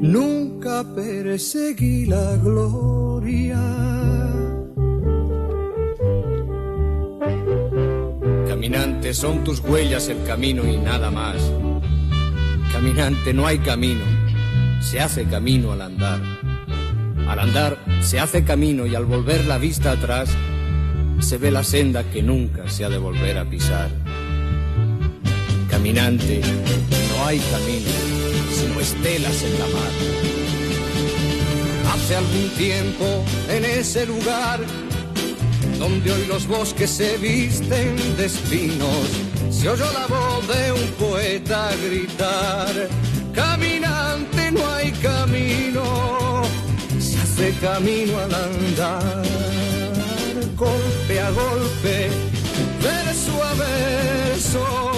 nunca perseguí la gloria. Caminante, son tus huellas el camino y nada más. Caminante, no hay camino, se hace camino al andar. Al andar se hace camino y al volver la vista atrás se ve la senda que nunca se ha de volver a pisar. Caminante, no hay camino, sino estelas en la mar. Hace algún tiempo en ese lugar donde hoy los bosques se visten de espinos, se oyó la voz de un poeta gritar: caminante, no hay camino, se hace camino al andar. Golpe a golpe, verso a verso.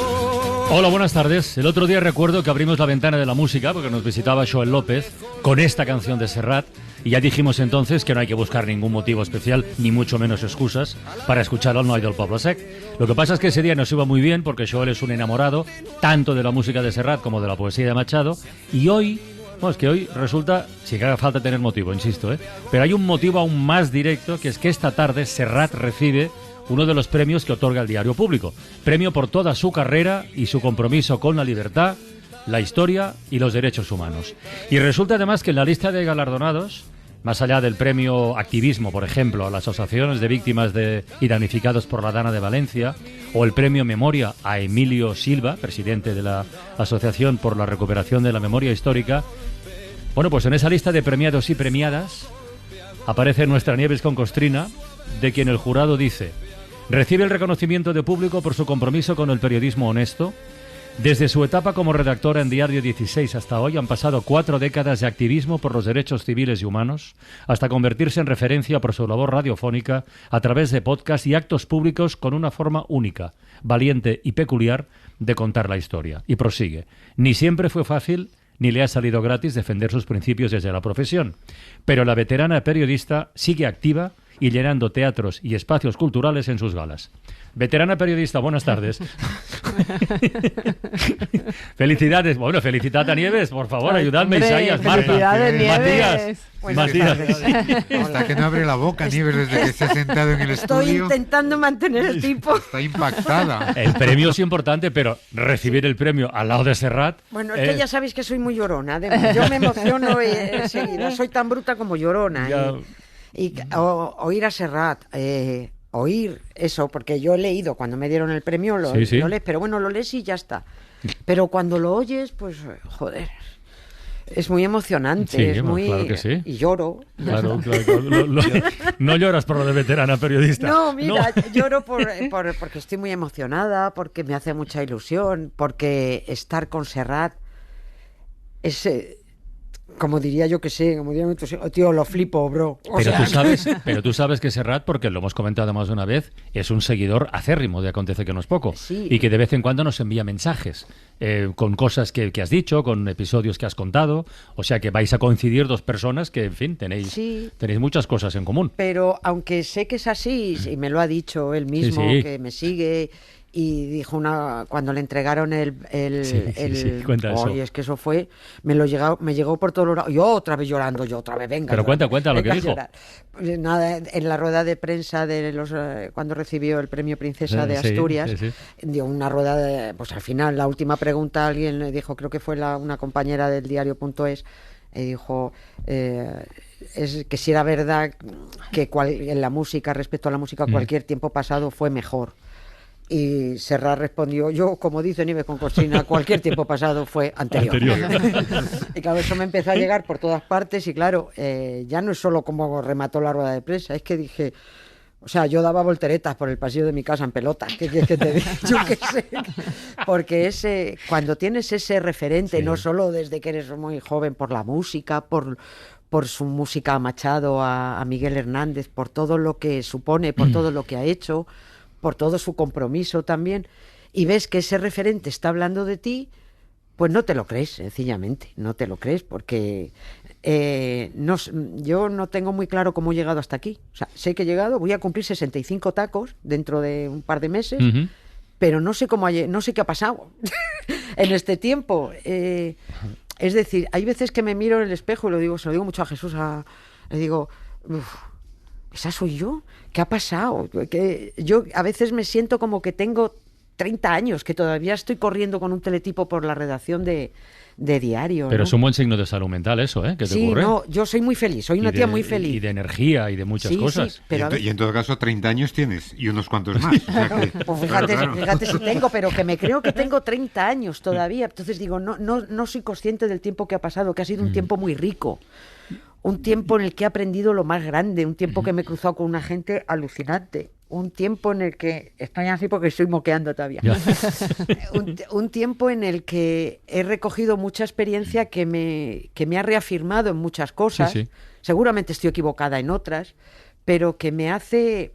Hola, buenas tardes. El otro día recuerdo que abrimos la ventana de la música porque nos visitaba Joel López con esta canción de Serrat y ya dijimos entonces que no hay que buscar ningún motivo especial, ni mucho menos excusas, para escuchar al Noi del Poble Sec. Lo que pasa es que ese día nos iba muy bien porque Joel es un enamorado tanto de la música de Serrat como de la poesía de Machado, y hoy, bueno, es que hoy resulta, sin que haga falta tener motivo, insisto, pero hay un motivo aún más directo, que es que esta tarde Serrat recibe uno de los premios que otorga el Diario Público. Premio por toda su carrera y su compromiso con la libertad, la historia y los derechos humanos. Y resulta además que en la lista de galardonados, más allá del premio Activismo, por ejemplo, a las asociaciones de víctimas y damnificados por la Dana de Valencia, o el premio Memoria a Emilio Silva, presidente de la Asociación por la Recuperación de la Memoria Histórica, bueno, pues en esa lista de premiados y premiadas aparece nuestra Nieves con Costrina, de quien el jurado dice: recibe el reconocimiento de público por su compromiso con el periodismo honesto. Desde su etapa como redactora en Diario 16 hasta hoy han pasado 4 décadas de activismo por los derechos civiles y humanos, hasta convertirse en referencia por su labor radiofónica a través de podcast y actos públicos con una forma única, valiente y peculiar de contar la historia. Y prosigue: ni siempre fue fácil ni le ha salido gratis defender sus principios desde la profesión, pero la veterana periodista sigue activa y llenando teatros y espacios culturales en sus galas. Veterana periodista, buenas tardes. Felicidades. Bueno, felicitad a Nieves, por favor, ayudadme, Isaías, Marta, felicidades, Nieves. Matías. Hasta que no abre la boca, Nieves, desde que se ha sentado en el estudio. Estoy intentando mantener el tipo. Está impactada. El premio es importante, pero recibir el premio al lado de Serrat... Bueno, es que ya sabéis que soy muy llorona. Yo me emociono enseguida. Soy tan bruta como llorona. Y oír a Serrat, oír eso, porque yo he leído cuando me dieron el premio, lo lees, pero bueno, lo lees y ya está. Pero cuando lo oyes, pues, joder, es muy emocionante, sí, es muy... Claro que sí. Y lloro. Claro. No lloras por lo de veterana periodista. No, mira, lloro porque estoy muy emocionada, porque me hace mucha ilusión, porque estar con Serrat es... como diría yo que sé, como diría tío, lo flipo, bro. Pero tú sabes que Serrat, porque lo hemos comentado más de una vez, es un seguidor acérrimo de Acontece que no es poco. Sí. Y que de vez en cuando nos envía mensajes con cosas que has dicho, con episodios que has contado. O sea que vais a coincidir dos personas que, en fin, tenéis muchas cosas en común. Pero aunque sé que es así, y me lo ha dicho él mismo, que me sigue... Y dijo cuando le entregaron el cuenta eso. Oye, es que eso fue, me llegó por todos los lados. Yo otra vez llorando, venga. Pero cuenta lo que dijo. Pues nada, en la rueda de prensa de cuando recibió el premio Princesa de Asturias, dio una rueda pues al final, la última pregunta, alguien le dijo, creo que fue una compañera del diario.es, dijo es que si era verdad que en la música, respecto a la música, cualquier tiempo pasado fue mejor. Y Serrat respondió, yo, como dice Nieves con Costrina, cualquier tiempo pasado fue anterior. Y claro, eso me empezó a llegar por todas partes y claro, ya no es solo como remató la rueda de prensa, es que dije, o sea, yo daba volteretas por el pasillo de mi casa en pelotas, ¿qué quieres que te diga? Yo qué sé, porque cuando tienes ese referente, no solo desde que eres muy joven por la música, por su música a Machado, a Miguel Hernández, por todo lo que supone, por todo lo que ha hecho, por todo su compromiso también, y ves que ese referente está hablando de ti, pues no te lo crees, sencillamente, no te lo crees, porque yo no tengo muy claro cómo he llegado hasta aquí. O sea, sé que he llegado, voy a cumplir 65 tacos dentro de un par de meses, pero no sé qué ha pasado en este tiempo. Es decir, hay veces que me miro en el espejo y se lo digo mucho a Jesús, le digo, ¿esa soy yo? ¿Qué ha pasado? Que yo a veces me siento como que tengo 30 años, que todavía estoy corriendo con un teletipo por la redacción de diario. Pero ¿no? es un buen signo de salud mental eso, ¿eh? ¿Qué te ocurre? Sí, no, yo soy muy feliz, soy una tía muy feliz. Y de energía y de muchas cosas. Sí, pero y en todo caso 30 años tienes y unos cuantos más. O sea que, pues fíjate si tengo, pero que me creo que tengo 30 años todavía. Entonces digo, no soy consciente del tiempo que ha pasado, que ha sido un tiempo muy rico. Un tiempo en el que he aprendido lo más grande, un tiempo que me he cruzado con una gente alucinante. Un tiempo en el que, estoy así porque estoy moqueando todavía, un tiempo en el que he recogido mucha experiencia que me ha reafirmado en muchas cosas, Sí. seguramente estoy equivocada en otras, pero que me hace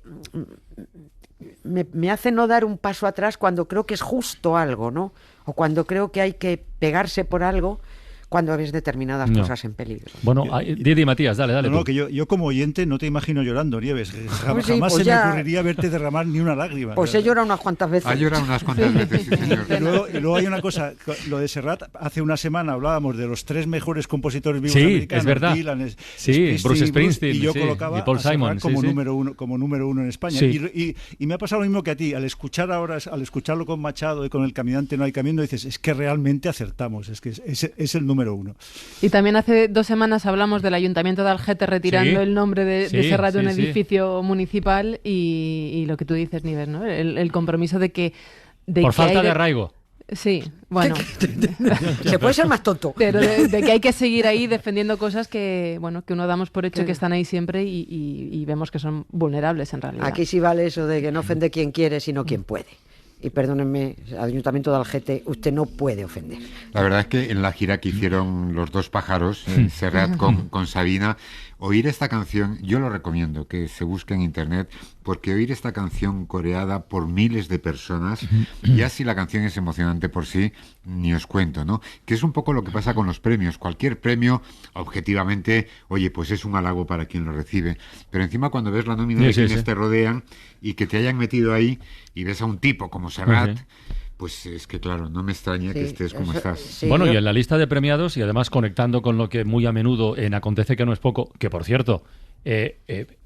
no dar un paso atrás cuando creo que es justo algo, ¿no? O cuando creo que hay que pegarse por algo cuando ves determinadas cosas en peligro. Bueno, Didi Matías, dale. No, que yo como oyente no te imagino llorando, Nieves. Jamás pues se ya... me ocurriría verte derramar ni una lágrima. Pues he llorado unas cuantas veces. Ha llorado unas cuantas veces, sí, señor. Y luego hay una cosa, lo de Serrat, hace una semana hablábamos de los 3 mejores compositores vivos sí, americanos. Es verdad. Dylan, Bruce Springsteen. Y yo colocaba y Paul a Serrat Simon, como número uno en España. Sí. Y me ha pasado lo mismo que a ti. Al escucharlo con Machado y con El caminante no hay camino, dices, es que realmente acertamos, es que es el número uno. Y también hace 2 semanas hablamos del Ayuntamiento de Algete retirando el nombre de Serrat de un edificio municipal y lo que tú dices, Nieves, ¿no? El compromiso de que... Por falta de arraigo. Sí, bueno. Se puede ser más tonto. Pero de que hay que seguir ahí defendiendo cosas que uno damos por hecho que están ahí siempre y vemos que son vulnerables en realidad. Aquí sí vale eso de que no ofende quien quiere, sino quien puede. Y perdónenme, Ayuntamiento de Algete, usted no puede ofender. La verdad es que en la gira que hicieron los 2 pájaros, Serrat con Sabina, oír esta canción, yo lo recomiendo, que se busque en internet, porque oír esta canción coreada por miles de personas, ya si la canción es emocionante por sí, ni os cuento, ¿no? Que es un poco lo que pasa con los premios. Cualquier premio, objetivamente, oye, pues es un halago para quien lo recibe. Pero encima cuando ves la nómina de quienes te rodean y que te hayan metido ahí y ves a un tipo como Serrat, pues es que claro, no me extraña que estés como estás. Sí, bueno, y en la lista de premiados, y además conectando con lo que muy a menudo en Acontece que no es poco, que por cierto,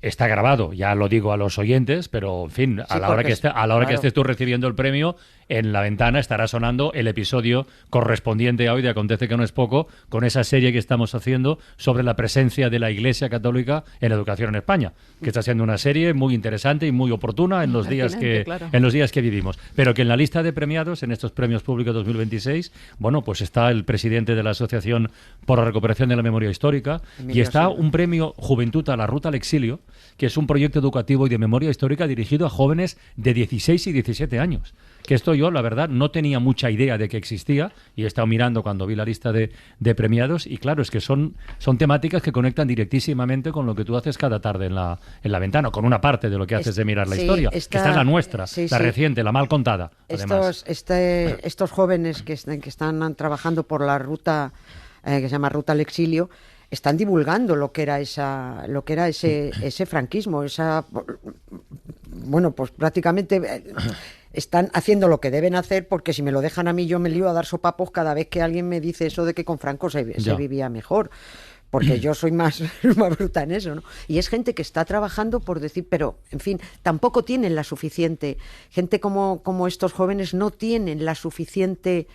está grabado, ya lo digo a los oyentes, pero en fin, a la hora que estés tú recibiendo el premio, en la ventana estará sonando el episodio correspondiente a hoy de Acontece que no es poco, con esa serie que estamos haciendo sobre la presencia de la Iglesia Católica en la educación en España, que está siendo una serie muy interesante y muy oportuna en los días que vivimos. Pero que en la lista de premiados, en estos premios públicos 2026, bueno, pues está el presidente de la Asociación por la Recuperación de la Memoria Histórica y está un premio Juventud a la Ruta al Exilio, que es un proyecto educativo y de memoria histórica dirigido a jóvenes de 16 y 17 años. Que esto yo, la verdad, no tenía mucha idea de que existía y he estado mirando cuando vi la lista de premiados y claro, es que son temáticas que conectan directísimamente con lo que tú haces cada tarde en la ventana, con una parte de lo que haces de mirar la historia, que esta es la nuestra, la reciente, la mal contada. Estos jóvenes que están trabajando por la ruta que se llama Ruta al Exilio, están divulgando lo que era ese franquismo, bueno, pues prácticamente están haciendo lo que deben hacer, porque si me lo dejan a mí yo me lío a dar sopapos cada vez que alguien me dice eso de que con Franco se vivía mejor, porque yo soy más bruta en eso, ¿no? Y es gente que está trabajando por decir, pero, en fin, tampoco tienen la suficiente, gente como estos jóvenes no tienen la suficiente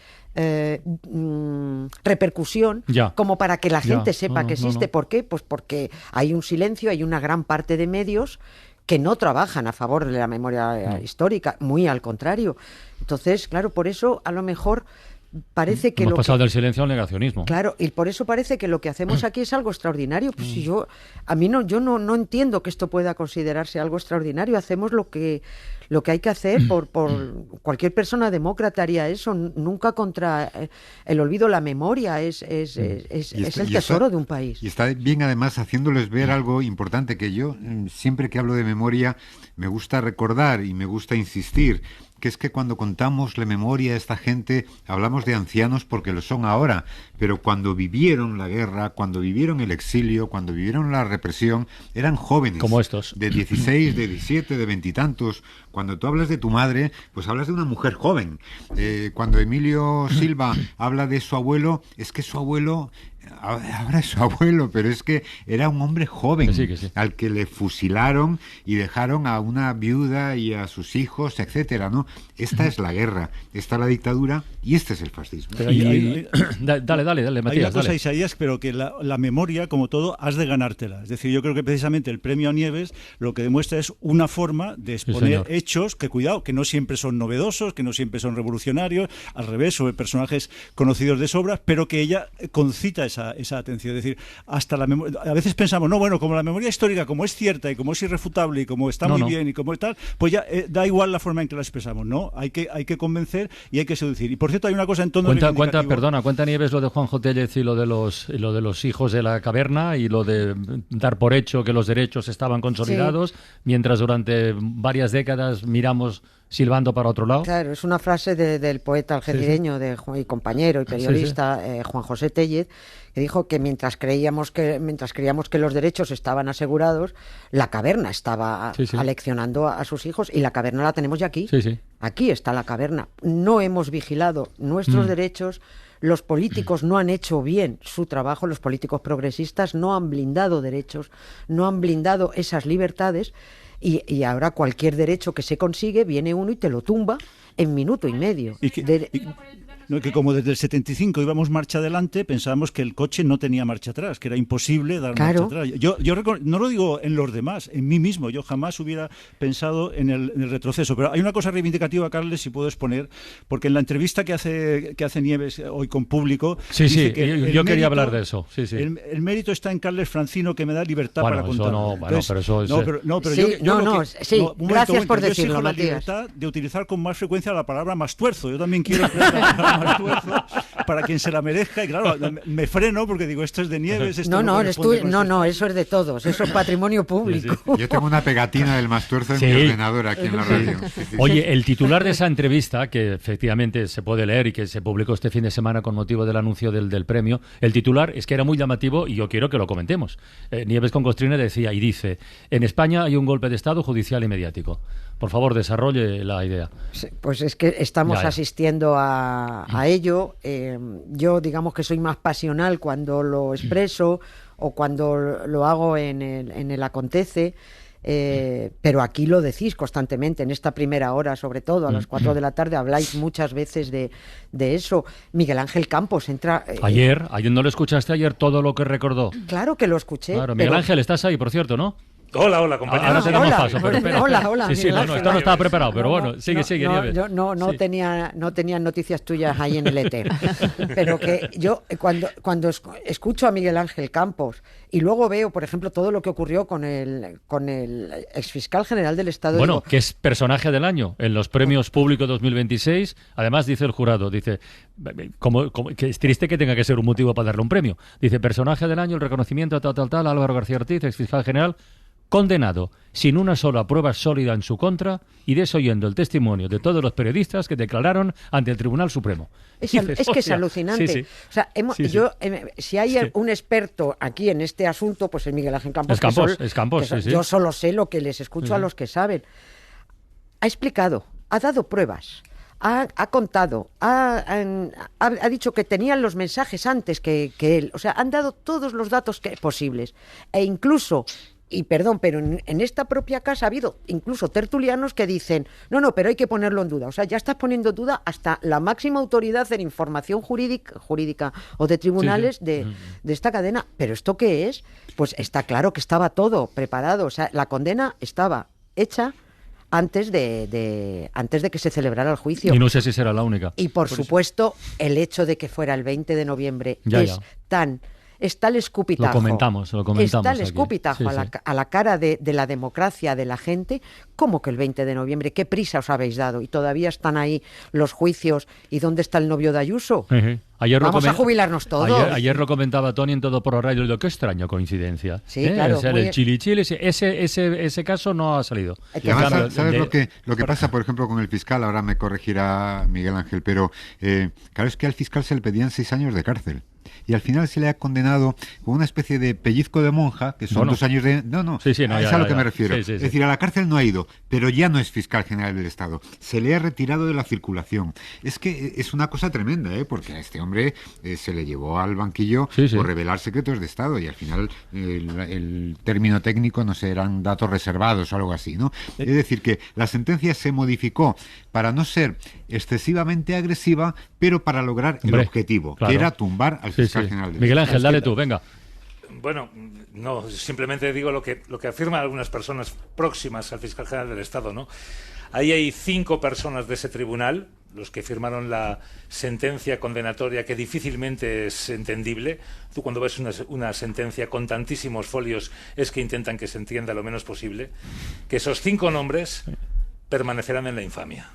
repercusión como para que la gente sepa que existe. ¿Por qué? Pues porque hay un silencio, hay una gran parte de medios que no trabajan a favor de la memoria histórica, muy al contrario. Entonces, claro, por eso a lo mejor parece que hemos pasado del silencio al negacionismo. Claro, y por eso parece que lo que hacemos aquí es algo extraordinario. Pues si yo no entiendo que esto pueda considerarse algo extraordinario. Hacemos lo que hay que hacer por cualquier persona demócrata haría eso, nunca contra el olvido. La memoria es el tesoro de un país. Y está bien además haciéndoles ver algo importante, que yo siempre que hablo de memoria me gusta recordar y me gusta insistir que es que cuando contamos la memoria de esta gente, hablamos de ancianos porque lo son ahora, pero cuando vivieron la guerra, cuando vivieron el exilio, cuando vivieron la represión, eran jóvenes. Como estos. De 16, de 17, de veintitantos. Cuando tú hablas de tu madre, pues hablas de una mujer joven. Cuando Emilio Silva habla de su abuelo, es que su abuelo... Ahora es su abuelo, pero es que era un hombre joven, que sí. al que le fusilaron y dejaron a una viuda y a sus hijos, etcétera, ¿no? Esta es la guerra, esta es la dictadura y este es el fascismo. Dale, Matías. Hay una cosa, Isaías, pero que la memoria, como todo, has de ganártela. Es decir, yo creo que precisamente el premio a Nieves lo que demuestra es una forma de exponer hechos que, cuidado, que no siempre son novedosos, que no siempre son revolucionarios, al revés, sobre personajes conocidos de sobra, pero que ella concita esa atención. Es decir, hasta la memoria, a veces pensamos, no, bueno, como la memoria histórica, como es cierta y como es irrefutable y como está muy bien y como es tal, pues ya da igual la forma en que la expresamos, ¿no? Hay que convencer y hay que seducir. Y por cierto, hay una cosa en tono Cuenta Nieves lo de Juanjo Tellez y lo de los hijos de la caverna y lo de dar por hecho que los derechos estaban consolidados, mientras durante varias décadas miramos silbando para otro lado. Claro, es una frase del poeta algerireño y compañero y periodista Juan José Tellez, que dijo que mientras creíamos que los derechos estaban asegurados, la caverna estaba aleccionando a sus hijos, y la caverna la tenemos ya aquí. Aquí está la caverna. No hemos vigilado nuestros derechos. Los políticos no han hecho bien su trabajo, los políticos progresistas no han blindado derechos, no han blindado esas libertades, y ahora cualquier derecho que se consigue, viene uno y te lo tumba en minuto y medio. Que como desde el 75 íbamos marcha adelante, pensábamos que el coche no tenía marcha atrás, que era imposible dar marcha atrás. Yo no lo digo en los demás, en mí mismo. Yo jamás hubiera pensado en el retroceso. Pero hay una cosa reivindicativa, Carles, si puedo exponer, porque en la entrevista que hace Nieves hoy con Público... dice que yo quería hablar de eso. El mérito está en Carles Francino, que me da libertad para contar. Gracias por decirlo, la Matías. Libertad de utilizar con más frecuencia la palabra mastuerzo. Yo también quiero para quien se la merezca, y claro, me freno porque digo, esto es de Nieves. Eso es de todos, eso es patrimonio público. Yo tengo una pegatina del Mastuerzo en mi ordenador aquí en la radio. Oye, el titular de esa entrevista, que efectivamente se puede leer y que se publicó este fin de semana con motivo del anuncio del premio, el titular es que era muy llamativo y yo quiero que lo comentemos. Nieves con Costrina decía y dice: en España hay un golpe de Estado judicial y mediático. Por favor, desarrolle la idea. Pues es que estamos asistiendo a ello. Yo digamos que soy más pasional cuando lo expreso o cuando lo hago en el acontece, pero aquí lo decís constantemente, en esta primera hora, sobre todo a las 4 de la tarde, habláis muchas veces de eso. Miguel Ángel Campos entra... Ayer ¿no lo escuchaste ayer todo lo que recordó? Claro que lo escuché. Claro, Miguel Ángel, estás ahí, por cierto, ¿no? Hola, compañero. Ahora tenemos paso, pero hola. Sí, esto no estaba preparado, pero bueno, sigue, Nieves. Yo no tenía noticias tuyas ahí en el éter. Pero que yo, cuando escucho a Miguel Ángel Campos y luego veo, por ejemplo, todo lo que ocurrió con el exfiscal general del Estado... Bueno, que es personaje del año en los premios públicos 2026. Además, dice el jurado, dice, que es triste que tenga que ser un motivo para darle un premio. Dice, personaje del año, el reconocimiento a tal, Álvaro García Ortiz, exfiscal general, condenado sin una sola prueba sólida en su contra y desoyendo el testimonio de todos los periodistas que declararon ante el Tribunal Supremo. Es que es alucinante. O sea, si hay un experto aquí en este asunto, pues es Miguel Ángel Campos. Es Campos. Yo solo sé lo que les escucho a los que saben. Ha explicado, ha dado pruebas, ha contado, ha dicho que tenían los mensajes antes que él. O sea, han dado todos los datos posibles. E incluso... Y perdón, pero en esta propia casa ha habido incluso tertulianos que dicen, no, pero hay que ponerlo en duda. O sea, ya estás poniendo en duda hasta la máxima autoridad en información jurídica o de tribunales de esta cadena. ¿Pero esto qué es? Pues está claro que estaba todo preparado. O sea, la condena estaba hecha antes de que se celebrara el juicio. Y no sé si será la única. Y por supuesto, el hecho de que fuera el 20 de noviembre tan está el escupitajo. Lo comentamos está el aquí. escupitajo Sí, a la cara de la democracia, de la gente. ¿Cómo que el 20 de noviembre? ¿Qué prisa os habéis dado? Y todavía están ahí los juicios. ¿Y dónde está el novio de Ayuso? Vamos a jubilarnos todos. Ayer lo comentaba Tony en Todo por la Radio. Qué extraña coincidencia. Sí, claro. O sea, el chili, ese caso no ha salido. Y además, ¿sabes lo que pasa, por ejemplo, con el fiscal? Ahora me corregirá Miguel Ángel, pero claro, es que al fiscal se le pedían 6 años de cárcel. Y al final se le ha condenado con una especie de pellizco de monja, que son 2 años de... es a lo que me refiero. Es decir, a la cárcel no ha ido, pero ya no es fiscal general del Estado. Se le ha retirado de la circulación. Es que es una cosa tremenda, porque a este hombre se le llevó al banquillo por revelar secretos de Estado, y al final el término técnico, no sé, eran datos reservados o algo así, ¿no? Es decir, que la sentencia se modificó para no ser excesivamente agresiva, pero para lograr el objetivo, que era tumbar al fiscal general del Miguel Ángel, dale tú, venga. Bueno, no, simplemente digo lo que afirman algunas personas próximas al fiscal general del Estado, ¿no? Ahí hay 5 personas de ese tribunal, los que firmaron la sentencia condenatoria, que difícilmente es entendible. Tú cuando ves una sentencia con tantísimos folios es que intentan que se entienda lo menos posible. Que esos 5 nombres permanecerán en la infamia.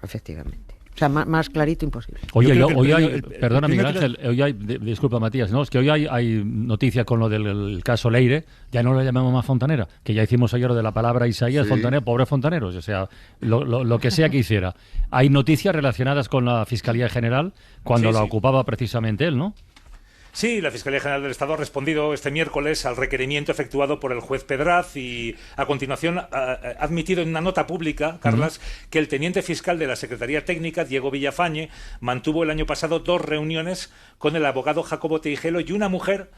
Efectivamente. O sea, más clarito imposible. Hoy hay, perdona Miguel Ángel, hoy hay, disculpa Matías, no, es que hoy hay noticia con lo del caso Leire, ya no lo llamamos más Fontanera, que ya hicimos ayer lo de la palabra Isaías, Fontanera, pobre Fontaneros, o sea, lo que sea que hiciera. Hay noticias relacionadas con la Fiscalía General, cuando la ocupaba precisamente él, ¿no? Sí, la Fiscalía General del Estado ha respondido este miércoles al requerimiento efectuado por el juez Pedraz y, a continuación, ha admitido en una nota pública, Carlas, que el teniente fiscal de la Secretaría Técnica, Diego Villafañe, mantuvo el año pasado 2 reuniones con el abogado Jacobo Teijelo y una mujer,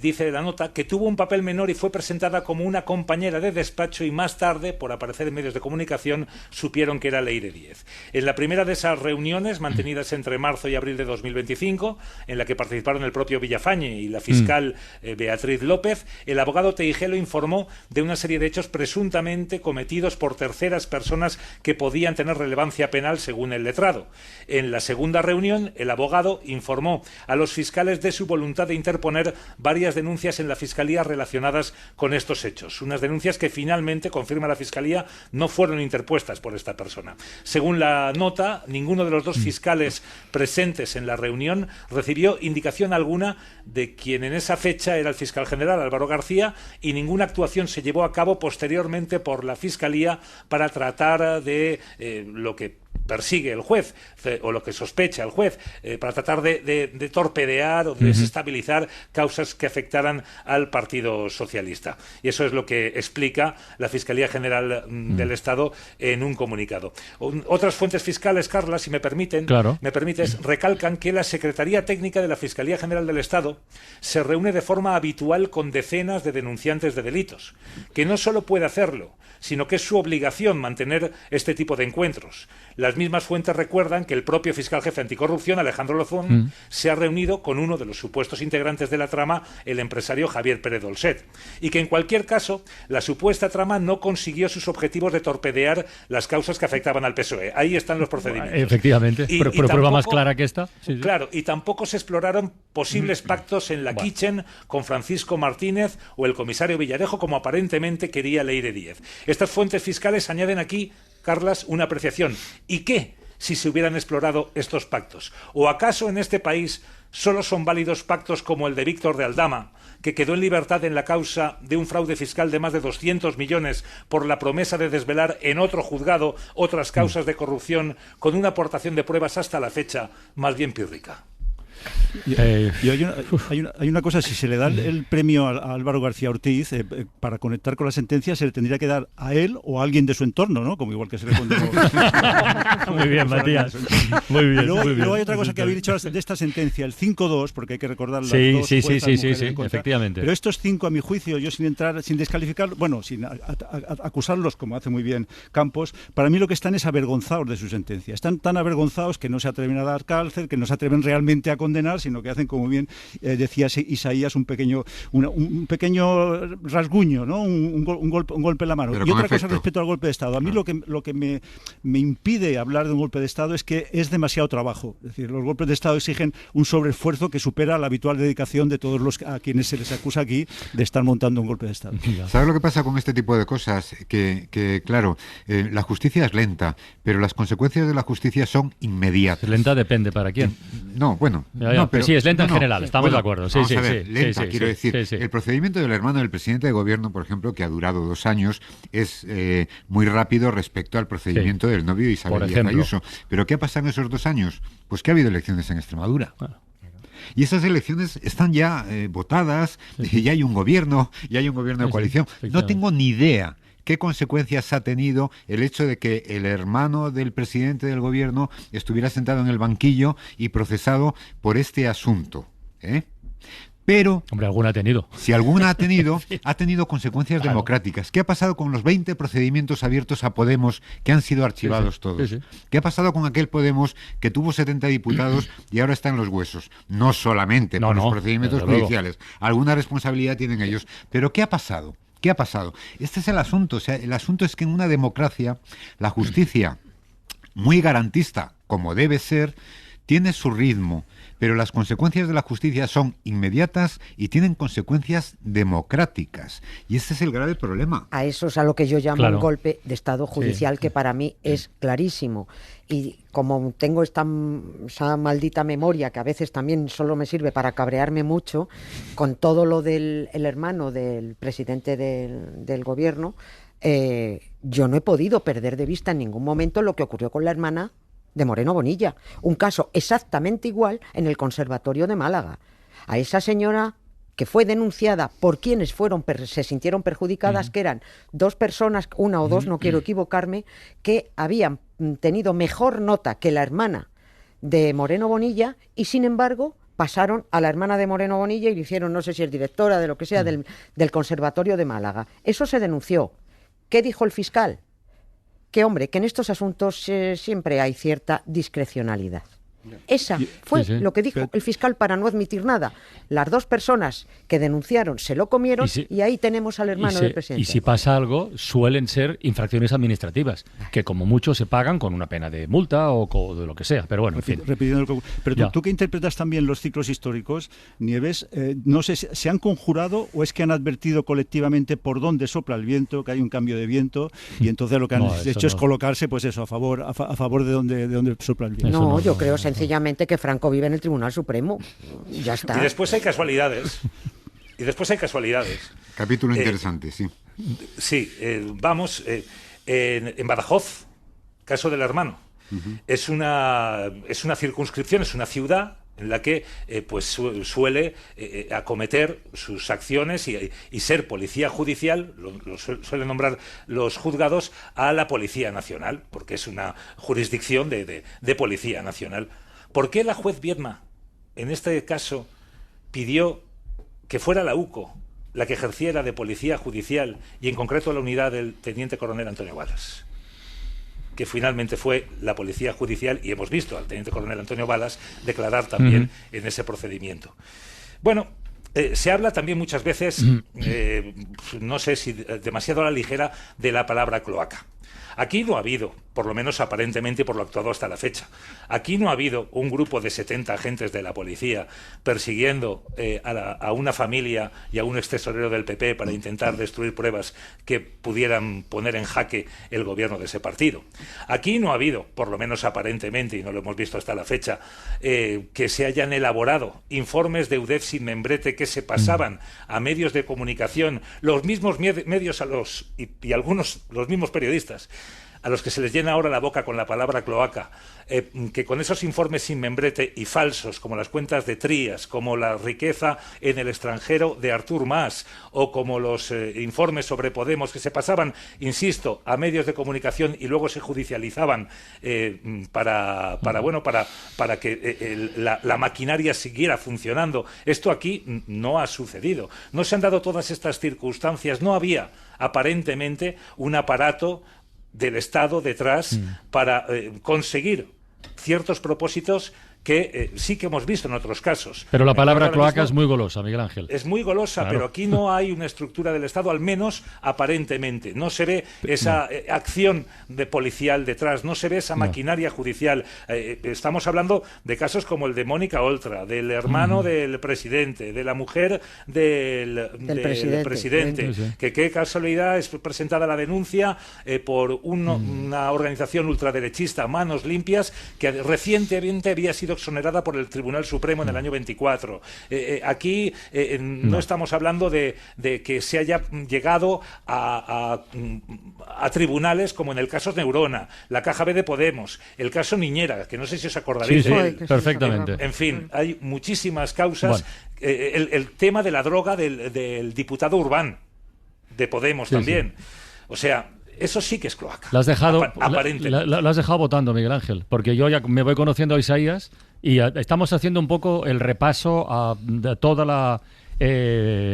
dice la nota, que tuvo un papel menor y fue presentada como una compañera de despacho, y más tarde, por aparecer en medios de comunicación, supieron que era Leire Díez. En la primera de esas reuniones, mantenidas entre marzo y abril de 2025, en la que participaron el propio Villafañe y la fiscal Beatriz López, el abogado Teijelo informó de una serie de hechos presuntamente cometidos por terceras personas que podían tener relevancia penal según el letrado. En la segunda reunión, el abogado informó a los fiscales de su voluntad de interponer varias denuncias en la Fiscalía relacionadas con estos hechos. Unas denuncias que finalmente, confirma la Fiscalía, no fueron interpuestas por esta persona. Según la nota, ninguno de los 2 fiscales presentes en la reunión recibió indicación alguna de quien en esa fecha era el fiscal general, Álvaro García, y ninguna actuación se llevó a cabo posteriormente por la Fiscalía para tratar de lo que persigue el juez, o lo que sospecha el juez, para tratar de torpedear o de desestabilizar causas que afectaran al Partido Socialista. Y eso es lo que explica la Fiscalía General del Estado en un comunicado. Otras fuentes fiscales, Carla, si me permites, recalcan que la Secretaría Técnica de la Fiscalía General del Estado se reúne de forma habitual con decenas de denunciantes de delitos, que no solo puede hacerlo, sino que es su obligación mantener este tipo de encuentros. Las mismas fuentes recuerdan que el propio fiscal jefe anticorrupción, Alejandro Lozón, se ha reunido con uno de los supuestos integrantes de la trama, el empresario Javier Pérez Dolcet, y que en cualquier caso la supuesta trama no consiguió sus objetivos de torpedear las causas que afectaban al PSOE. Ahí están los procedimientos. Efectivamente, pero prueba más clara que esta. Sí. Claro, y tampoco se exploraron posibles pactos en la Kitchen con Francisco Martínez o el comisario Villarejo, como aparentemente quería Leire Díez. Estas fuentes fiscales añaden aquí, Carlas, una apreciación. ¿Y qué si se hubieran explorado estos pactos? ¿O acaso en este país solo son válidos pactos como el de Víctor de Aldama, que quedó en libertad en la causa de un fraude fiscal de más de 200 millones por la promesa de desvelar en otro juzgado otras causas de corrupción, con una aportación de pruebas hasta la fecha más bien pírrica? Y hay una cosa, si se le da el premio a Álvaro García Ortiz para conectar con la sentencia, se le tendría que dar a él o a alguien de su entorno, ¿no? Como igual que se le condenó. Muy bien, Matías. Muy bien. Luego hay otra cosa que habéis dicho de esta sentencia, el 5-2, porque hay que recordar las dos sí, contra, efectivamente. Pero estos 5, a mi juicio, yo sin descalificar, bueno, sin acusarlos, como hace muy bien Campos, para mí lo que están es avergonzados de su sentencia. Están tan avergonzados que no se atreven a dar cárcel, que no se atreven realmente a condenar, condenar, sino que hacen, como bien decía Isaías, un pequeño rasguño, ¿no? un golpe en la mano. Y otra cosa respecto al golpe de Estado. A mí lo que me impide hablar de un golpe de Estado es que es demasiado trabajo. Es decir, los golpes de Estado exigen un sobreesfuerzo que supera la habitual dedicación de todos a quienes se les acusa aquí de estar montando un golpe de Estado. ¿Sabes lo que pasa con este tipo de cosas? Que claro, la justicia es lenta, pero las consecuencias de la justicia son inmediatas. Lenta depende para quién. No, bueno. Pero sí, es lenta en general, estamos de acuerdo. Vamos a ver, lenta, quiero decir. El procedimiento del hermano del presidente de gobierno, por ejemplo, que ha durado 2 años, es muy rápido respecto al procedimiento del novio de Isabel Díaz Ayuso. ¿Pero qué ha pasado en esos 2 años? Pues que ha habido elecciones en Extremadura. Bueno. Y esas elecciones están ya votadas, y ya hay un gobierno, de coalición. No tengo ni idea qué consecuencias ha tenido el hecho de que el hermano del presidente del gobierno estuviera sentado en el banquillo y procesado por este asunto, Pero, hombre, alguna ha tenido. Si alguna ha tenido, ha tenido consecuencias democráticas. ¿Qué ha pasado con los 20 procedimientos abiertos a Podemos que han sido archivados todos? ¿Qué ha pasado con aquel Podemos que tuvo 70 diputados y ahora está en los huesos? No solamente por los procedimientos judiciales. Alguna responsabilidad tienen ellos. Pero ¿qué ha pasado? ¿Qué ha pasado? Este es el asunto. O sea, el asunto es que en una democracia la justicia, muy garantista como debe ser, tiene su ritmo, pero las consecuencias de la justicia son inmediatas y tienen consecuencias democráticas. Y este es el grave problema. A eso es a lo que yo llamo un golpe de Estado judicial, que para mí es clarísimo. Y como tengo esa maldita memoria, que a veces también solo me sirve para cabrearme mucho, con todo lo del hermano del presidente del gobierno, yo no he podido perder de vista en ningún momento lo que ocurrió con la hermana de Moreno Bonilla, un caso exactamente igual en el Conservatorio de Málaga. A esa señora que fue denunciada por quienes se sintieron perjudicadas, que eran 2 personas, 1 o 2, no quiero equivocarme, que habían tenido mejor nota que la hermana de Moreno Bonilla y, sin embargo, pasaron a la hermana de Moreno Bonilla y le hicieron, no sé si es directora de lo que sea, del Conservatorio de Málaga. Eso se denunció. ¿Qué dijo el fiscal? Que, hombre, que en estos asuntos siempre hay cierta discrecionalidad. Esa fue lo que dijo el fiscal para no admitir nada. Las 2 personas que denunciaron se lo comieron y ahí tenemos al hermano del presidente. Y si pasa algo, suelen ser infracciones administrativas, que como mucho se pagan con una pena de multa o de lo que sea. Pero bueno, en fin. Pero tú que interpretas también los ciclos históricos, Nieves, no sé, ¿se han conjurado o es que han advertido colectivamente por dónde sopla el viento, que hay un cambio de viento, y entonces lo que han hecho es colocarse, pues eso, a favor de donde sopla el viento? No, yo creo sencillamente que Franco vive en el Tribunal Supremo. Ya está. Y después hay casualidades. Capítulo interesante, sí. Sí, vamos, en Badajoz, caso del hermano. Es una circunscripción, es una ciudad en la que pues suele acometer sus acciones y ser policía judicial, lo suelen nombrar los juzgados, a la Policía Nacional, porque es una jurisdicción de Policía Nacional. ¿Por qué la juez Viedma, en este caso, pidió que fuera la UCO la que ejerciera de policía judicial y en concreto la unidad del teniente coronel Antonio Balas? Que finalmente fue la policía judicial, y hemos visto al teniente coronel Antonio Balas declarar también en ese procedimiento. Bueno, se habla también muchas veces, no sé si demasiado a la ligera, de la palabra cloaca. Aquí no ha habido, por lo menos aparentemente por lo actuado hasta la fecha, aquí no ha habido un grupo de 70 agentes de la policía persiguiendo a una familia y a un extesorero del PP para intentar destruir pruebas que pudieran poner en jaque el gobierno de ese partido. Aquí no ha habido, por lo menos aparentemente, y no lo hemos visto hasta la fecha, que se hayan elaborado informes de UDEF sin membrete que se pasaban a medios de comunicación, los mismos medios y algunos los mismos periodistas, a los que se les llena ahora la boca con la palabra cloaca, que con esos informes sin membrete y falsos, como las cuentas de Trías, como la riqueza en el extranjero de Artur Mas, o como los informes sobre Podemos, que se pasaban, insisto, a medios de comunicación y luego se judicializaban para que la maquinaria siguiera funcionando. Esto aquí no ha sucedido. No se han dado todas estas circunstancias. No había, aparentemente, un aparato del Estado detrás para conseguir ciertos propósitos que sí que hemos visto en otros casos. Pero la palabra cloaca es muy golosa, Miguel Ángel. Es muy golosa, claro. Pero aquí no hay una estructura del Estado, al menos aparentemente. No se ve esa acción de policial detrás, no se ve esa maquinaria judicial. Estamos hablando de casos como el de Mónica Oltra, del hermano del presidente, de la mujer del presidente. Sí. Que qué casualidad es presentada la denuncia por una organización ultraderechista, Manos Limpias, que recientemente había sido exonerada por el Tribunal Supremo en el año 24. Aquí no estamos hablando de que se haya llegado a tribunales como en el caso Neurona, la Caja B de Podemos, el caso Niñera, que no sé si os acordaréis de él. Perfectamente. En fin, hay muchísimas causas. Bueno. El tema de la droga del diputado Urbán, de Podemos también. Sí. O sea, eso sí que es cloaca. La has dejado votando, Miguel Ángel, porque yo ya me voy conociendo a Isaías y estamos haciendo un poco el repaso de toda la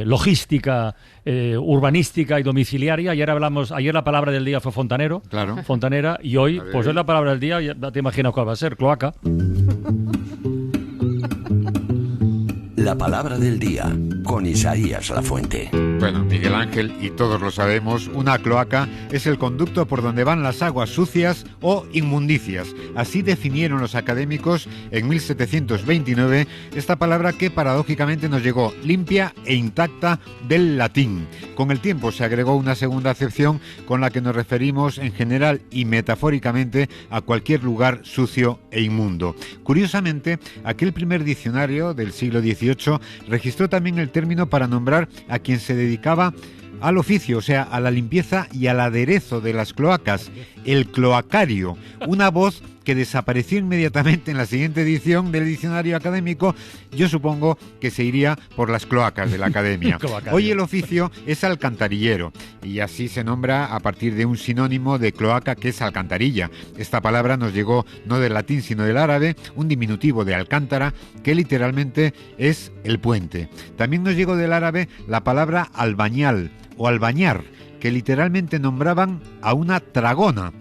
logística urbanística y domiciliaria. Ayer la palabra del día fue fontanero, claro. Fontanera, y hoy pues hoy la palabra del día, ya te imaginas cuál va a ser, cloaca. La palabra del día, con Isaías Lafuente. Bueno, Miguel Ángel, y todos lo sabemos, una cloaca es el conducto por donde van las aguas sucias o inmundicias. Así definieron los académicos en 1729 esta palabra que paradójicamente nos llegó limpia e intacta del latín. Con el tiempo se agregó una segunda acepción con la que nos referimos en general y metafóricamente a cualquier lugar sucio e inmundo. Curiosamente, aquel primer diccionario del siglo XVIII registró también el término para nombrar a quien se dedicaba al oficio, o sea, a la limpieza y al aderezo de las cloacas, el cloacario, una voz que desapareció inmediatamente en la siguiente edición del diccionario académico. Yo supongo que se iría por las cloacas de la academia. Hoy el oficio es alcantarillero, y así se nombra a partir de un sinónimo de cloaca, que es alcantarilla. Esta palabra nos llegó no del latín sino del árabe, un diminutivo de alcántara, que literalmente es el puente. También nos llegó del árabe la palabra albañal o albañar, que literalmente nombraban a una tragona.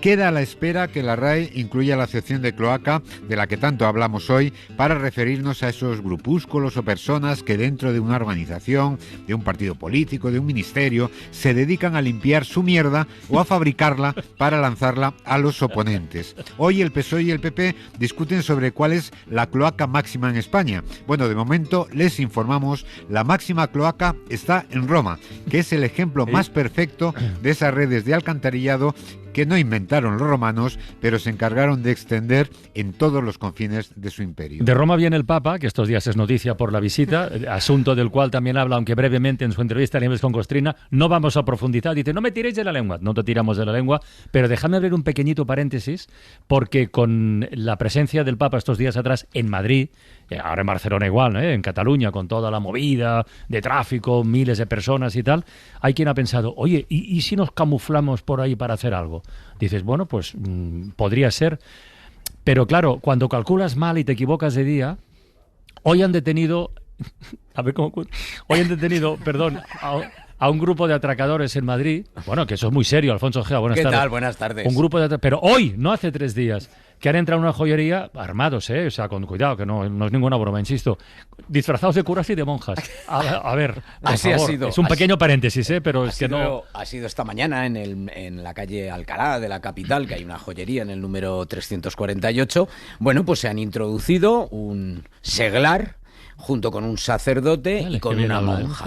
Queda a la espera que la RAE incluya la acepción de cloaca, de la que tanto hablamos hoy, para referirnos a esos grupúsculos o personas que dentro de una organización, de un partido político, de un ministerio, se dedican a limpiar su mierda o a fabricarla para lanzarla a los oponentes. Hoy el PSOE y el PP discuten sobre cuál es la cloaca máxima en España. Bueno, de momento les informamos, la máxima cloaca está en Roma, que es el ejemplo más perfecto de esas redes de alcantarillado que no inventaron los romanos, pero se encargaron de extender en todos los confines de su imperio. De Roma viene el Papa, que estos días es noticia por la visita, asunto del cual también habla, aunque brevemente en su entrevista a Nieves con Costrina. No vamos a profundizar, dice, no me tiréis de la lengua. No te tiramos de la lengua, pero déjame abrir un pequeñito paréntesis, porque con la presencia del Papa estos días atrás en Madrid, ahora en Barcelona igual, en Cataluña, con toda la movida de tráfico, miles de personas y tal, hay quien ha pensado, oye, ¿y si nos camuflamos por ahí para hacer algo? Dices, bueno, pues podría ser. Pero claro, cuando calculas mal y te equivocas de día, hoy han detenido, perdón, a un grupo de atracadores en Madrid. Bueno, que eso es muy serio, Alfonso Ojeda, buenas tardes. ¿Qué tal? Buenas tardes. Un grupo de pero hoy, no hace 3 días, que han entrado en una joyería armados, o sea, con cuidado, que no es ninguna broma, insisto, disfrazados de curas y de monjas. A ver, por así favor. Ha sido. Es un pequeño paréntesis, pero es que no... Ha sido esta mañana en la calle Alcalá de la capital, que hay una joyería en el número 348. Bueno, pues se han introducido un seglar junto con un sacerdote y con una monja.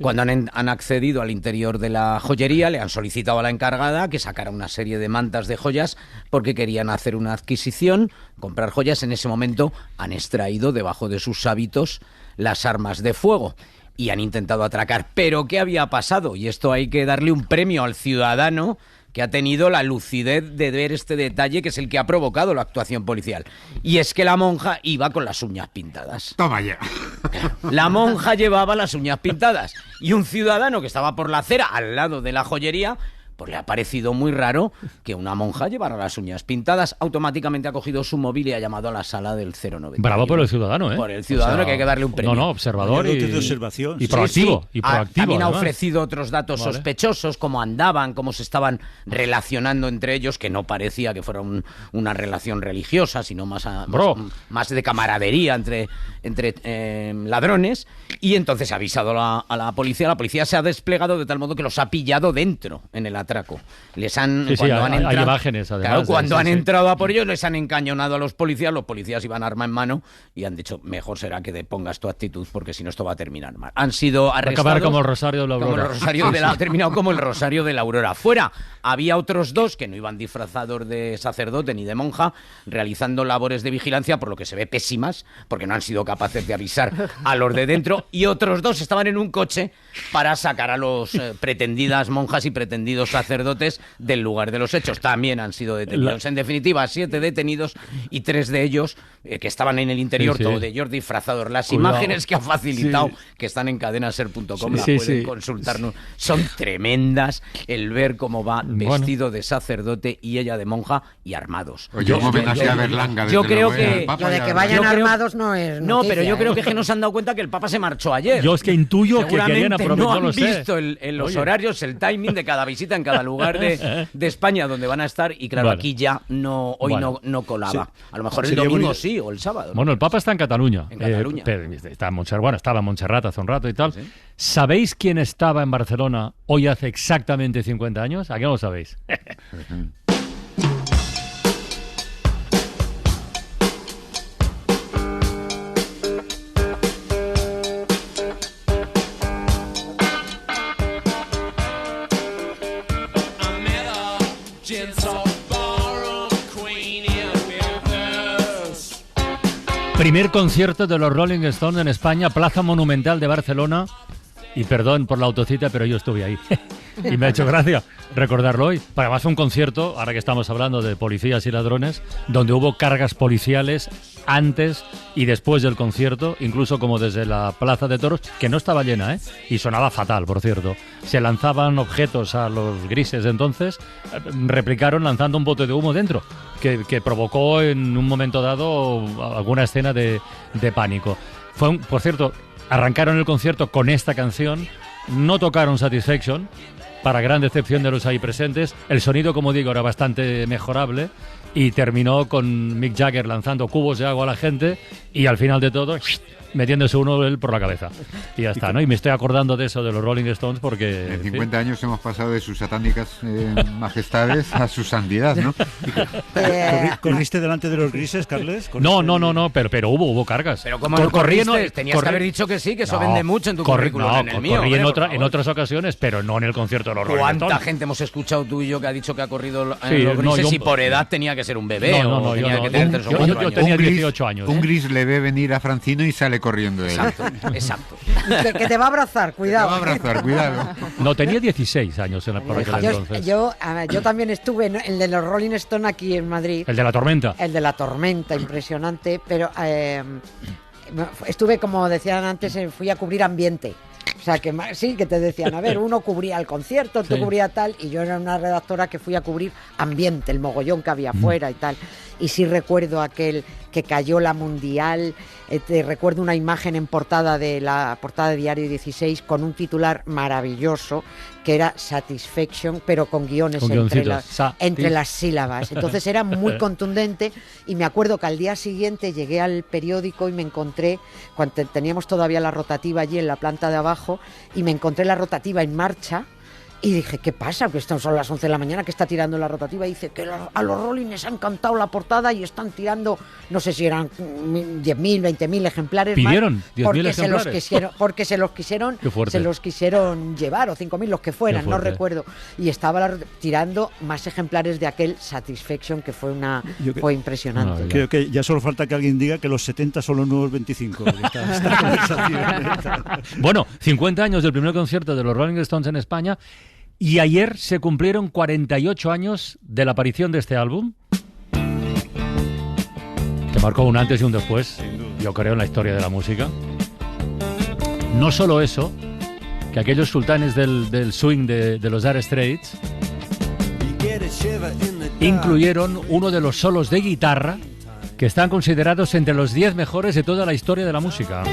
Cuando han accedido al interior de la joyería, le han solicitado a la encargada que sacara una serie de mantas de joyas porque querían hacer una adquisición, comprar joyas. En ese momento han extraído debajo de sus hábitos las armas de fuego y han intentado atracar. ¿Pero qué había pasado? Y esto hay que darle un premio al ciudadano que ha tenido la lucidez de ver este detalle, que es el que ha provocado la actuación policial. Y es que la monja iba con las uñas pintadas. Toma ya. La monja llevaba las uñas pintadas. Y un ciudadano que estaba por la acera, al lado de la joyería, pues le ha parecido muy raro que una monja llevara las uñas pintadas. Automáticamente ha cogido su móvil y ha llamado a la sala del 091. Bravo por el ciudadano, ¿eh? Por el ciudadano, que hay que darle un premio. No, observador de observación. Y proactivo. Sí. Y proactivo, también además. ha ofrecido otros datos sospechosos, cómo andaban, cómo se estaban relacionando entre ellos, que no parecía que fuera una relación religiosa, sino más de camaradería entre ladrones. Y entonces ha avisado a la policía. La policía se ha desplegado de tal modo que los ha pillado dentro, en el atraco. Les han... hay imágenes, además. Claro, cuando han entrado a por ellos, les han encañonado a los policías iban arma en mano y han dicho, mejor será que depongas tu actitud, porque si no esto va a terminar mal. Han sido arrestados... Acabar como el Rosario de la Aurora. Ha terminado como el Rosario de la Aurora. Fuera había otros 2 que no iban disfrazados de sacerdote ni de monja, realizando labores de vigilancia, por lo que se ve pésimas, porque no han sido capaces de avisar a los de dentro, y otros 2 estaban en un coche para sacar a los pretendidas monjas y pretendidos sacerdotes del lugar de los hechos. También han sido detenidos. En definitiva, 7 detenidos y 3 de ellos que estaban en el interior, todo de ellos disfrazados. Las imágenes que ha facilitado, que están en cadenaser.com, la pueden consultarnos. Son tremendas el ver cómo va vestido de sacerdote y ella de monja y armados. Oye, un homenaje a Berlanga. Yo creo que lo de que vayan armados no es noticia, no, pero yo creo que no se han dado cuenta que el Papa se marchó ayer. Yo es que intuyo que querían aprovechar. No han visto en los horarios, el timing de cada visita en cada lugar de España donde van a estar, y claro, aquí ya no colaba. A lo mejor el domingo sí, o el sábado. Bueno, el Papa está en Cataluña. Estaba en Montserrat hace un rato y tal. ¿Sí? ¿Sabéis quién estaba en Barcelona hoy hace exactamente 50 años? ¿A qué no lo sabéis? Primer concierto de los Rolling Stones en España, Plaza Monumental de Barcelona. Y perdón por la autocita, pero yo estuve ahí. Y me ha hecho gracia recordarlo hoy. Además fue un concierto, ahora que estamos hablando de policías y ladrones, donde hubo cargas policiales antes y después del concierto, incluso como desde la Plaza de Toros, que no estaba llena, y sonaba fatal, por cierto. Se lanzaban objetos a los grises de entonces, replicaron lanzando un bote de humo dentro, que provocó en un momento dado alguna escena de pánico. Por cierto, arrancaron el concierto con esta canción, no tocaron Satisfaction, para gran decepción de los ahí presentes. El sonido, como digo, era bastante mejorable, y terminó con Mick Jagger lanzando cubos de agua a la gente y al final de todo metiéndose uno él por la cabeza. Y ya está, ¿no? Y me estoy acordando de eso, de los Rolling Stones, porque... En 50 años hemos pasado de sus satánicas majestades a su santidad, ¿no? ¿Corriste delante de los grises, Carles? No, pero hubo cargas. Pero ¿cómo no corriste? Tenías que haber dicho que sí, que eso vende mucho en tu currículum. No, en el mío. Corrí en otras ocasiones, pero no en el concierto de los Rolling Stones. ¿Cuánta gente hemos escuchado tú y yo que ha dicho que ha corrido los grises y por edad tenía que ser un bebé? Yo tenía 18 años. Un gris le ve venir a Francino y sale corriendo él. Exacto. Que te va a abrazar, cuidado. No, tenía 16 años por aquel entonces. Yo también estuve en el de los Rolling Stones aquí en Madrid. ¿El de la tormenta? El de la tormenta, impresionante, pero estuve, como decían antes, fui a cubrir ambiente. O sea, que sí, que te decían, a ver, uno cubría el concierto, tú cubría tal, y yo era una redactora que fui a cubrir ambiente, el mogollón que había afuera y tal. Y sí recuerdo aquel que cayó la Mundial, recuerdo una imagen en portada de Diario 16 con un titular maravilloso que era Satisfaction, pero con guiones entre las sílabas. Entonces era muy contundente, y me acuerdo que al día siguiente llegué al periódico y me encontré, cuando teníamos todavía la rotativa allí en la planta de abajo, y me encontré la rotativa en marcha. Y dije, ¿qué pasa? Que son las 11 de la mañana, que está tirando la rotativa. Y dice que a los Rolling les ha encantado la portada y están tirando, no sé si eran 10.000, 20.000 ejemplares. ¿Pidieron 10.000 ejemplares? Porque se los quisieron llevar, o 5.000, los que fueran, no recuerdo. Y estaba tirando más ejemplares de aquel Satisfaction, que fue impresionante. Creo que ya solo falta que alguien diga que los 70 son los nuevos 25. Bueno, 50 años del primer concierto de los Rolling Stones en España. Y ayer se cumplieron 48 años de la aparición de este álbum, que marcó un antes y un después, yo creo, en la historia de la música. No solo eso, que aquellos sultanes del swing de los Dire Straits incluyeron uno de los solos de guitarra que están considerados entre los 10 mejores de toda la historia de la música.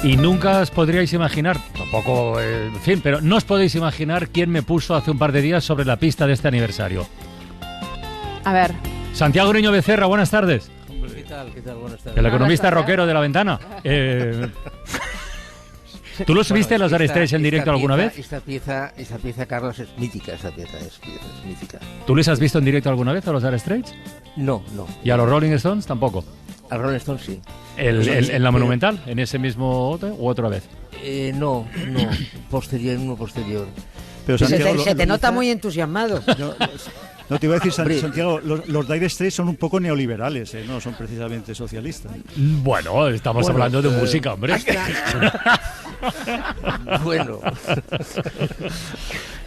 Y nunca os podríais imaginar, tampoco, en fin, pero no os podéis imaginar quién me puso hace un par de días sobre la pista de este aniversario. A ver. Santiago Niño Becerra, buenas tardes. ¿Qué tal? Buenas tardes. El economista rockero de La Ventana. ¿Tú los viste los Dire Straits en directo alguna vez? Esta pieza, Carlos, es mítica. Es mítica. ¿Tú les has visto en directo alguna vez a los Dire Straits? No. ¿Y a los Rolling Stones tampoco? A Rolling Stones sí. ¿En la Monumental? ¿En ese mismo hotel o otra vez? No. Posterior. Pero Santiago, se te nota muy entusiasmado. No te iba a decir, Santiago, los Dire Straits son un poco neoliberales, no son precisamente socialistas. Bueno, estamos hablando de música, hombre. Bueno,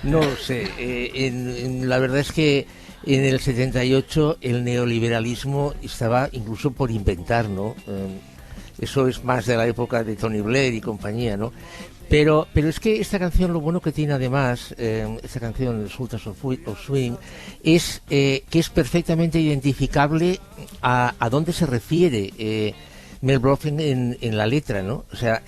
no sé. La verdad es que en el 78 el neoliberalismo estaba incluso por inventar, ¿no? Eso es más de la época de Tony Blair y compañía, ¿no? Pero es que esta canción, lo bueno que tiene además, esta canción, Sultans of Swing, es que es perfectamente identificable a dónde se refiere Mel Brooksby en la letra, ¿no? O sea,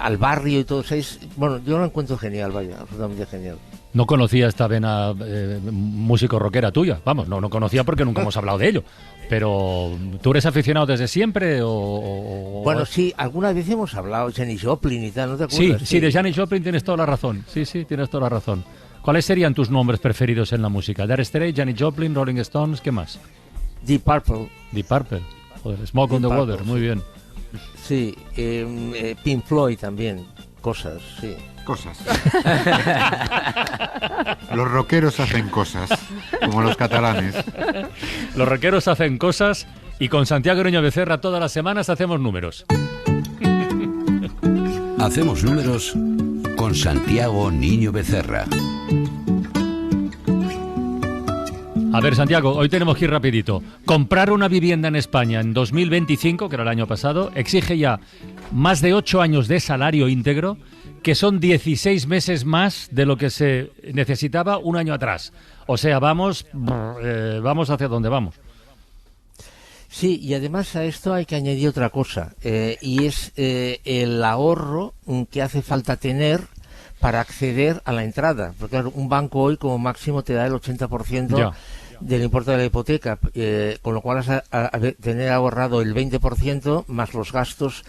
al barrio y todo eso. Bueno, yo lo encuentro genial, vaya, absolutamente genial. No conocía esta vena músico rockera tuya. Vamos, no conocía porque nunca hemos hablado de ello. Pero, ¿tú eres aficionado desde siempre o...? Bueno, sí, alguna vez hemos hablado de Janis Joplin y tal, ¿no te acuerdas? Sí, de Janis Joplin tienes toda la razón. Sí, tienes toda la razón. ¿Cuáles serían tus nombres preferidos en la música? Dire Straits, Janis Joplin, Rolling Stones, ¿qué más? Deep Purple. Deep Purple. Joder, Smoke on the Water, muy bien. Sí, Pink Floyd también. Cosas. Los rockeros hacen cosas, como los catalanes. Los rockeros hacen cosas y con Santiago Niño Becerra todas las semanas hacemos números. Hacemos números con Santiago Niño Becerra. A ver, Santiago, hoy tenemos que ir rapidito. Comprar una vivienda en España en 2025, que era el año pasado, exige ya más de 8 años de salario íntegro, que son 16 meses más de lo que se necesitaba un año atrás. O sea, vamos hacia donde vamos. Sí, y además a esto hay que añadir otra cosa, y es el ahorro que hace falta tener para acceder a la entrada. Porque claro, un banco hoy como máximo te da el 80% ya del importe de la hipoteca, con lo cual vas a tener ahorrado el 20% más los gastos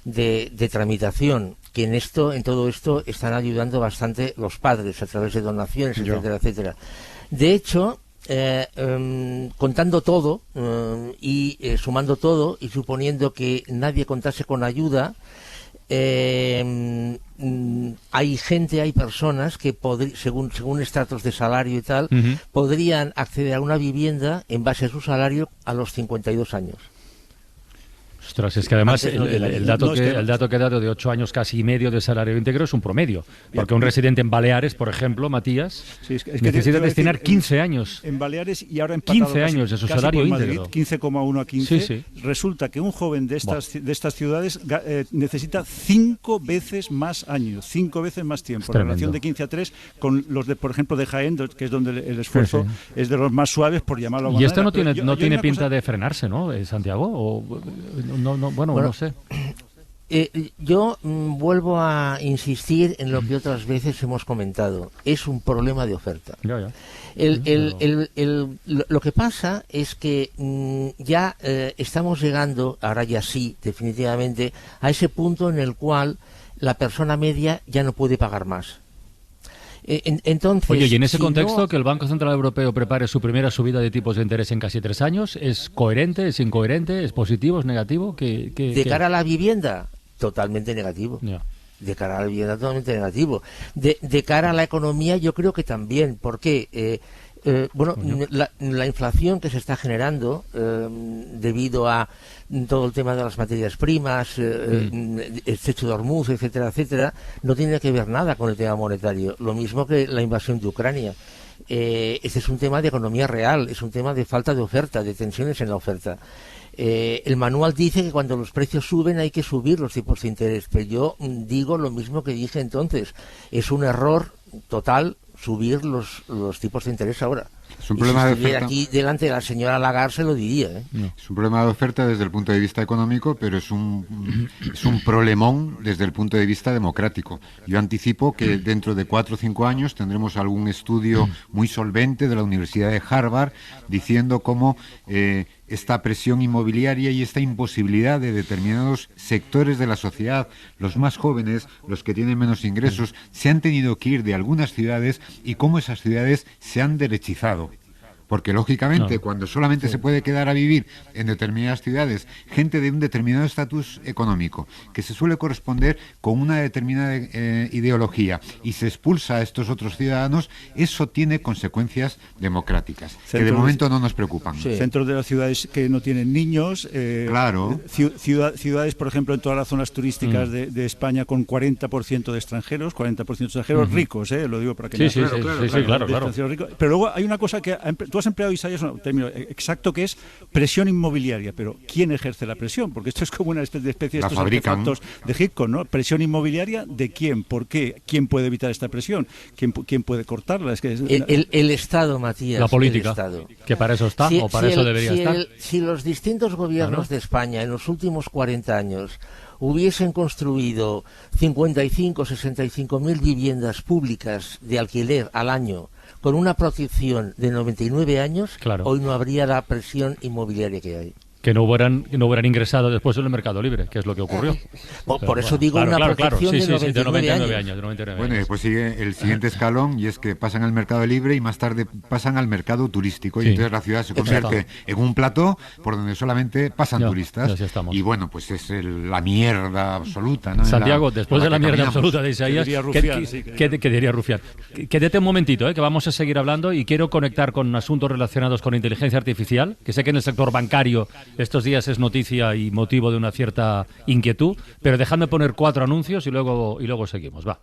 de tramitación, que en todo esto están ayudando bastante los padres a través de donaciones, etcétera, etcétera. De hecho, contando todo y sumando todo y suponiendo que nadie contase con ayuda, hay personas que según estratos de salario y tal, podrían acceder a una vivienda en base a su salario a los 52 años. Ostras, es que además el dato que he dado de 8 años casi y medio de salario íntegro es un promedio. Porque un residente en Baleares, por ejemplo, Matías, necesita destinar 15 años. En Baleares y ahora 15 años de su salario íntegro. 15,1 a 15. Sí. Resulta que un joven de estas ciudades necesita 5 veces más años, 5 veces más tiempo. En relación de 15 a 3 con los de, por ejemplo, de Jaén, que es donde el esfuerzo es de los más suaves, por llamarlo de alguna manera. Y esto no tiene pinta de frenarse, ¿no, Santiago? ¿O no sé. Yo vuelvo a insistir en lo que otras veces hemos comentado. Es un problema de oferta. Ya. Lo que pasa es que ya estamos llegando, ahora ya sí, definitivamente, a ese punto en el cual la persona media ya no puede pagar más. Entonces, oye, y en ese contexto, que el Banco Central Europeo prepare su primera subida de tipos de interés en casi 3 años, ¿es coherente, es incoherente, es positivo, es negativo? De cara a la vivienda, totalmente negativo. Yeah. De cara a la vivienda, totalmente negativo. De cara a la economía, yo creo que también. ¿Por qué? La inflación que se está generando debido a todo el tema de las materias primas, el estrecho de Hormuz, etcétera, etcétera, no tiene que ver nada con el tema monetario. Lo mismo que la invasión de Ucrania. Este es un tema de economía real, es un tema de falta de oferta, de tensiones en la oferta. El manual dice que cuando los precios suben hay que subir los tipos de interés, pero yo digo lo mismo que dije entonces, es un error total subir los tipos de interés ahora. Es un problema de oferta. Aquí delante de la señora Lagarde se lo diría. Es un problema de oferta desde el punto de vista económico, pero es un problemón desde el punto de vista democrático. Yo anticipo que dentro de 4 o 5 años tendremos algún estudio muy solvente de la Universidad de Harvard diciendo cómo esta presión inmobiliaria y esta imposibilidad de determinados sectores de la sociedad, los más jóvenes, los que tienen menos ingresos, se han tenido que ir de algunas ciudades y cómo esas ciudades se han derechizado. Porque, lógicamente, cuando solamente se puede quedar a vivir en determinadas ciudades gente de un determinado estatus económico, que se suele corresponder con una determinada ideología, y se expulsa a estos otros ciudadanos, eso tiene consecuencias democráticas, que de momento no nos preocupan. Centros de las ciudades que no tienen niños, claro. Ciudades, por ejemplo, en todas las zonas turísticas de España con 40% de extranjeros, 40% de extranjeros ricos, lo digo para que claro. Pero luego hay una cosa que tú has empleado, Isaías, un término exacto que es presión inmobiliaria, pero ¿quién ejerce la presión? Porque esto es como una especie de estos artefactos de Hitchcock, ¿no? Presión inmobiliaria, ¿de quién? ¿Por qué? ¿Quién puede evitar esta presión? ¿Quién puede cortarla? Es que el Estado, Matías. La política, el Estado. que para eso está, o para eso debería estar. Si los distintos gobiernos de España en los últimos 40 años hubiesen construido 55, 65.000 viviendas públicas de alquiler al año con una protección de 99 años, hoy no habría la presión inmobiliaria que hay. Que no hubieran ingresado después en el mercado libre, que es lo que ocurrió. Por eso digo una protección de 99 años. Bueno, y después sigue el siguiente escalón, y es que pasan al mercado libre y más tarde pasan al mercado turístico, y entonces la ciudad se convierte en un plató por donde solamente pasan turistas. Y bueno, pues es la mierda absoluta, ¿no? Santiago, después de la mierda absoluta de Isaías, ¿qué diría Rufián? Quédate un momentito, que vamos a seguir hablando, y quiero conectar con asuntos relacionados con inteligencia artificial, que sé que en el sector bancario estos días es noticia y motivo de una cierta inquietud, pero dejadme poner 4 anuncios y luego seguimos. Va.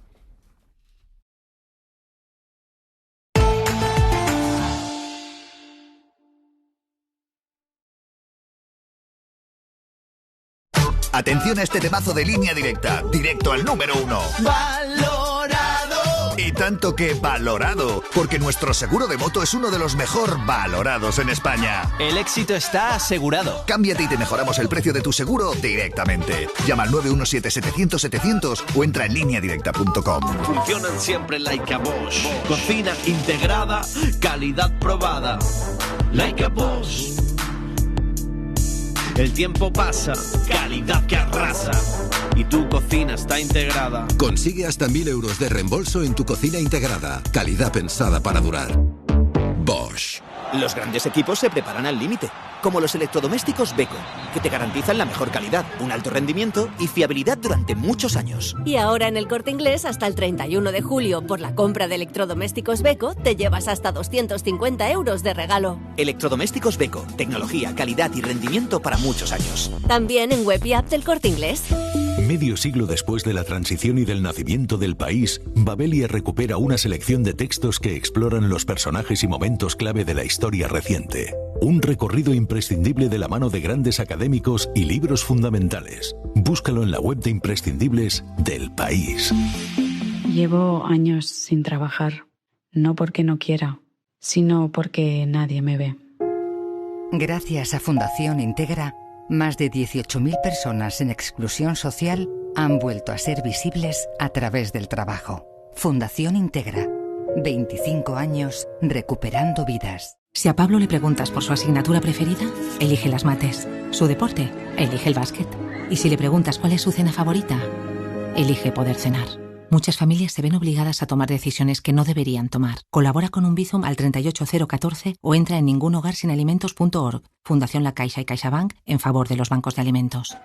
Atención a este temazo de Línea Directa, directo al número 1. ¡Valorado! Y tanto que valorado, porque nuestro seguro de moto es uno de los mejor valorados en España. El éxito está asegurado. Cámbiate y te mejoramos el precio de tu seguro directamente. Llama al 917-700-700 o entra en lineadirecta.com. Funcionan siempre like a Bosch. Cocina integrada, calidad probada. Like a Bosch. El tiempo pasa, calidad que arrasa. Y tu cocina está integrada. Consigue hasta 1.000 euros de reembolso en tu cocina integrada. Calidad pensada para durar. Bosch. Los grandes equipos se preparan al límite, como los electrodomésticos Beko, que te garantizan la mejor calidad, un alto rendimiento y fiabilidad durante muchos años. Y ahora en el Corte Inglés, hasta el 31 de julio, por la compra de electrodomésticos Beko, te llevas hasta 250 euros de regalo. Electrodomésticos Beko, tecnología, calidad y rendimiento para muchos años. También en web y app del Corte Inglés. Medio siglo después de la transición y del nacimiento del país, Babelia recupera una selección de textos que exploran los personajes y momentos clave de la historia reciente. Un recorrido imprescindible de la mano de grandes académicos y libros fundamentales. Búscalo en la web de imprescindibles del País. Llevo años sin trabajar, no porque no quiera, sino porque nadie me ve. Gracias a Fundación Integra, más de 18.000 personas en exclusión social han vuelto a ser visibles a través del trabajo. Fundación Integra. 25 años recuperando vidas. Si a Pablo le preguntas por su asignatura preferida, elige las mates. Su deporte, elige el básquet. Y si le preguntas cuál es su cena favorita, elige poder cenar. Muchas familias se ven obligadas a tomar decisiones que no deberían tomar. Colabora con un Bizum al 38014 o entra en ningunhogarsinalimentos.org. Fundación La Caixa y CaixaBank en favor de los bancos de alimentos.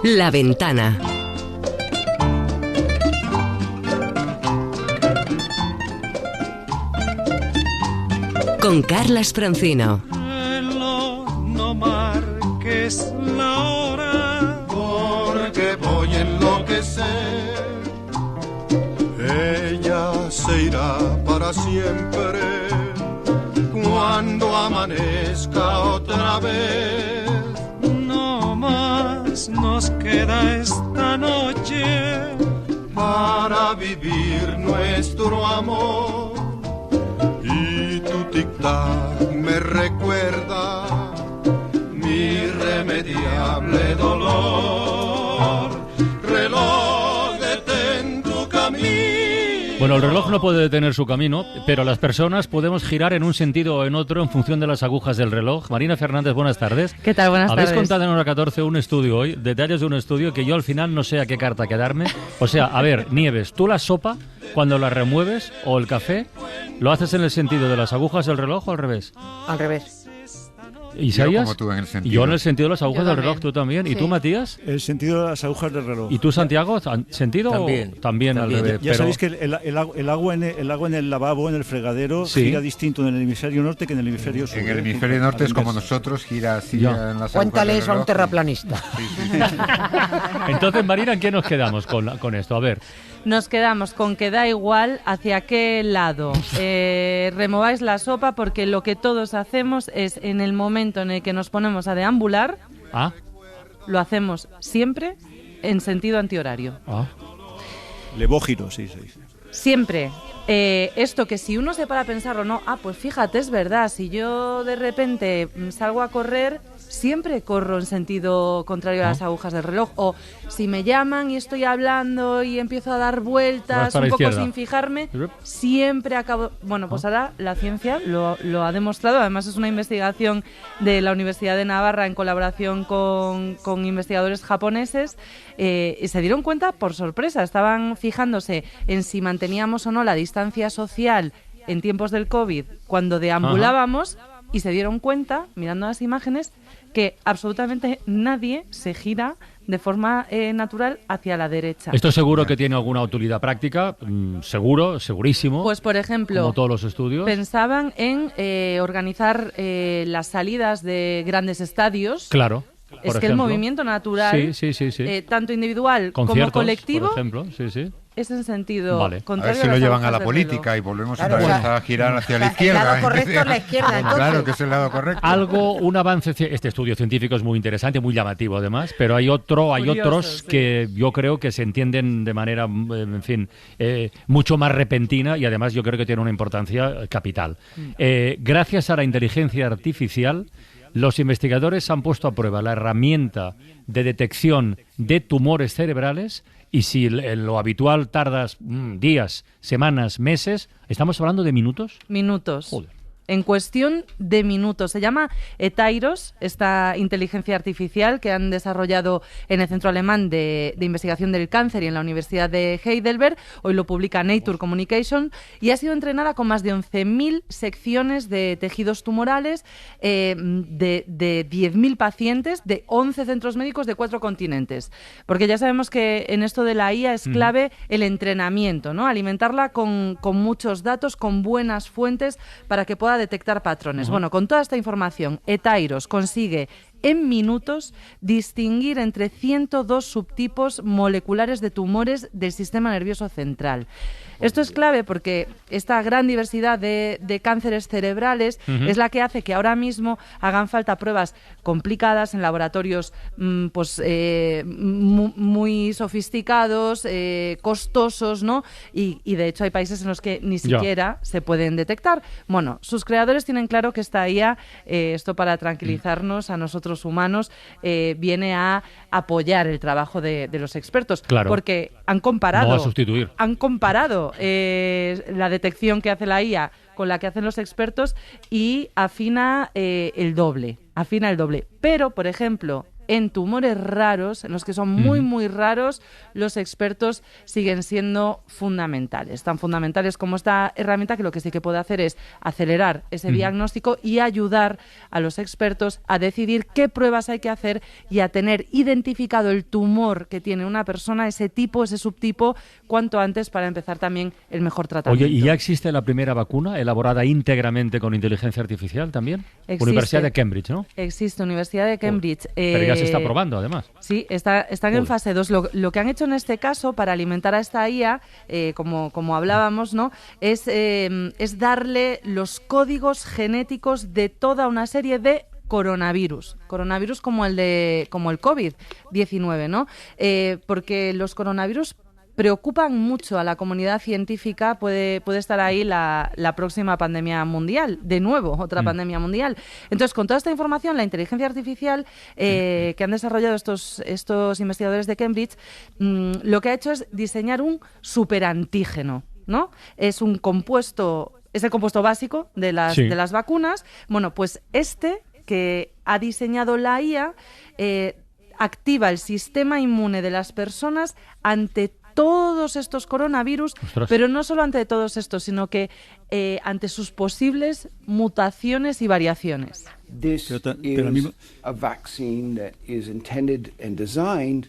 La Ventana. Con Carlas Francino. No marques la hora, porque voy a enloquecer. se irá para siempre cuando amanezca otra vez. No más nos queda esta noche para vivir nuestro amor. Y tu tic-tac me recuerda mi irremediable dolor. Reloj, detén tu camino. Bueno, el reloj no puede detener su camino, pero las personas podemos girar en un sentido o en otro en función de las agujas del reloj. Marina Fernández, buenas tardes. ¿Qué tal? Buenas tardes. Habéis contado en Hora 14 un estudio hoy, detalles de un estudio que yo al final no sé a qué carta quedarme. O sea, a ver, Nieves, ¿tú la sopa cuando la remueves o el café lo haces en el sentido de las agujas del reloj o al revés? Al revés. ¿Isaías? Yo como tú en el sentido. Yo en el sentido de las agujas del reloj, tú también. Sí. ¿Y tú, Matías? El sentido de las agujas del reloj. ¿Y tú, Santiago? ¿Sentido? También Al revés. Ya sabéis que el agua en el lavabo, en el fregadero, Sí. gira distinto en el hemisferio norte que en el hemisferio sur. En el hemisferio norte es como nosotros, gira así Ya. en las agujas Cuéntale del eso a un reloj. terraplanista. Entonces, Marina, ¿en qué nos quedamos con esto? A ver. Nos quedamos con que da igual hacia qué lado remováis la sopa, porque lo que todos hacemos es, en el momento en el que nos ponemos a deambular, lo hacemos siempre en sentido antihorario. Levógiro, sí. Siempre. Esto que si uno se para a pensarlo, no, pues fíjate, es verdad, si yo de repente salgo a correr, siempre corro en sentido contrario a las agujas del reloj. O si me llaman y estoy hablando y empiezo a dar vueltas un poco sin fijarme, siempre acabo... Bueno, pues ahora la ciencia lo ha demostrado. Además es una investigación de la Universidad de Navarra en colaboración con investigadores japoneses, y se dieron cuenta por sorpresa. Estaban fijándose en si manteníamos o no la distancia social en tiempos del COVID cuando deambulábamos, y se dieron cuenta, mirando las imágenes, que absolutamente nadie se gira de forma natural hacia la derecha. Esto seguro que tiene alguna utilidad práctica, segurísimo. Pues, por ejemplo, como todos los estudios, pensaban en organizar las salidas de grandes estadios. Claro. Es que el movimiento natural, tanto individual como colectivo, por ejemplo, es en sentido contrario. A ver si lo llevan a la política y volvemos otra vez a girar hacia la izquierda. El lado correcto es la izquierda, entonces. Claro que es el lado correcto. Un avance. Este estudio científico es muy interesante, muy llamativo además, pero hay otros que yo creo que se entienden de manera, en fin, mucho más repentina, y además yo creo que tiene una importancia capital. Gracias a la inteligencia artificial, los investigadores han puesto a prueba la herramienta de detección de tumores cerebrales, y si en lo habitual tardas días, semanas, meses, ¿estamos hablando de minutos? Minutos. Joder. En cuestión de minutos. Se llama Etairos, esta inteligencia artificial que han desarrollado en el Centro Alemán de Investigación del Cáncer y en la Universidad de Heidelberg. Hoy lo publica Nature Communication, y ha sido entrenada con más de 11.000 secciones de tejidos tumorales de 10.000 pacientes de 11 centros médicos de 4 continentes. Porque ya sabemos que en esto de la IA es clave el entrenamiento, ¿no? Alimentarla con muchos datos, con buenas fuentes, para que pueda detectar patrones. Bueno, con toda esta información, Etairos consigue en minutos distinguir entre 102 subtipos moleculares de tumores del sistema nervioso central. Esto es clave porque esta gran diversidad de cánceres cerebrales es la que hace que ahora mismo hagan falta pruebas complicadas en laboratorios muy sofisticados, costosos, ¿no? Y de hecho hay países en los que ni siquiera se pueden detectar. Bueno, sus creadores tienen claro que esta IA, esto para tranquilizarnos a nosotros humanos, viene a apoyar el trabajo de los expertos. Claro. Porque han comparado. No a sustituir. Han comparado la detección que hace la IA con la que hacen los expertos, y afina el doble. Pero, por ejemplo, en tumores raros, en los que son muy, muy raros, los expertos siguen siendo fundamentales. Tan fundamentales como esta herramienta, que lo que sí que puede hacer es acelerar ese diagnóstico y ayudar a los expertos a decidir qué pruebas hay que hacer y a tener identificado el tumor que tiene una persona, ese tipo, ese subtipo, cuanto antes, para empezar también el mejor tratamiento. Oye, ¿y ya existe la primera vacuna elaborada íntegramente con inteligencia artificial también? Existe. Universidad de Cambridge, ¿no? Existe, Universidad de Cambridge. Pero ya se está probando, además. Sí, están en fase 2. Lo que han hecho en este caso para alimentar a esta IA, como hablábamos, ¿no? Es darle los códigos genéticos de toda una serie de coronavirus como el COVID-19, ¿no? Porque los coronavirus preocupan mucho a la comunidad científica. Puede estar ahí la próxima pandemia mundial, de nuevo, otra pandemia mundial. Entonces, con toda esta información, la inteligencia artificial que han desarrollado estos investigadores de Cambridge, lo que ha hecho es diseñar un superantígeno, ¿no? Es el compuesto básico de las vacunas. Bueno, pues que ha diseñado la IA activa el sistema inmune de las personas ante todos estos coronavirus, pero no solo ante todos estos, sino que ante sus posibles mutaciones y variaciones. This is a vaccine that is intended and designed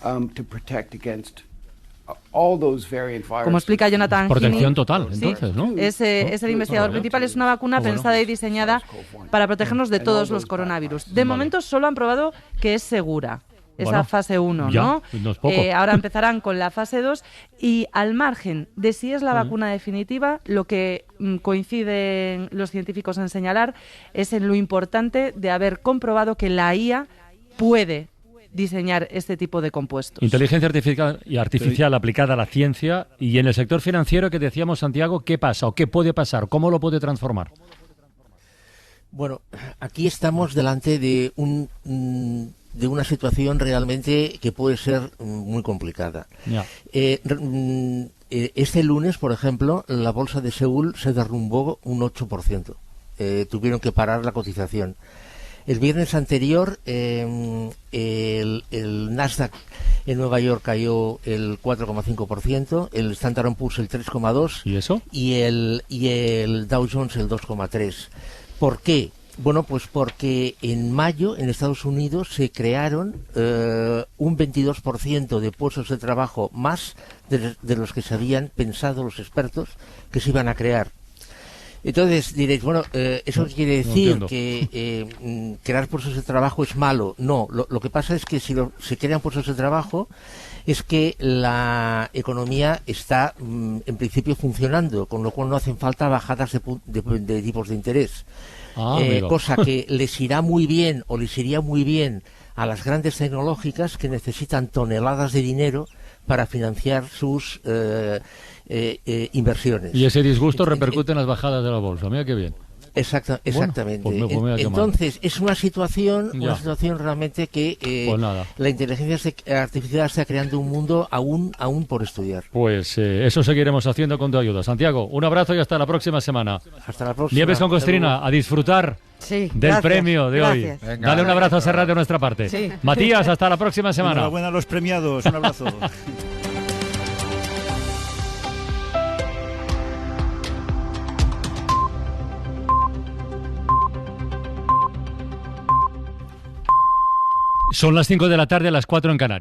to protect against all those variant viruses. Como explica Jonathan Protección total, entonces, ¿no? Es el investigador principal. Es una vacuna pensada y diseñada para protegernos de todos los coronavirus. De momento solo han probado que es segura. Esa fase 1, ¿no? No es poco. Ahora empezarán con la fase 2 y al margen de si es la vacuna definitiva, lo que coinciden los científicos en señalar es en lo importante de haber comprobado que la IA puede diseñar este tipo de compuestos. Inteligencia artificial aplicada a la ciencia. Y en el sector financiero, que decíamos, Santiago, ¿qué pasa o qué puede pasar? ¿Cómo lo puede transformar? Bueno, aquí estamos delante de una situación realmente que puede ser muy complicada. Este lunes, por ejemplo, la bolsa de Seúl se derrumbó un 8%. Tuvieron que parar la cotización. El viernes anterior, el Nasdaq en Nueva York cayó el 4,5%, el Standard & Poor's el 3,2%. ¿Y eso? Y el Dow Jones el 2,3%. ¿Por qué? Bueno, pues porque en mayo en Estados Unidos se crearon un 22% de puestos de trabajo más de los que se habían pensado los expertos que se iban a crear. Entonces diréis, bueno, ¿eso quiere decir que crear puestos de trabajo es malo? No, lo que pasa es que si se crean puestos de trabajo es que la economía está en principio funcionando, con lo cual no hacen falta bajadas de tipos de interés. Cosa que les irá muy bien o les iría muy bien a las grandes tecnológicas que necesitan toneladas de dinero para financiar sus inversiones. Y ese disgusto repercute en las bajadas de la bolsa. Mira qué bien. Exactamente. Entonces, es una situación realmente que la inteligencia artificial está creando un mundo aún por estudiar. Pues eso seguiremos haciendo con tu ayuda. Santiago, un abrazo y hasta la próxima semana. Hasta la próxima. Nieves con Costrina, a disfrutar del premio de hoy. Venga, dale un abrazo a Serrat de nuestra parte. Sí. Matías, hasta la próxima semana. Enhorabuena a los premiados. Un abrazo. Son las 5 de la tarde, las 4 en Canarias.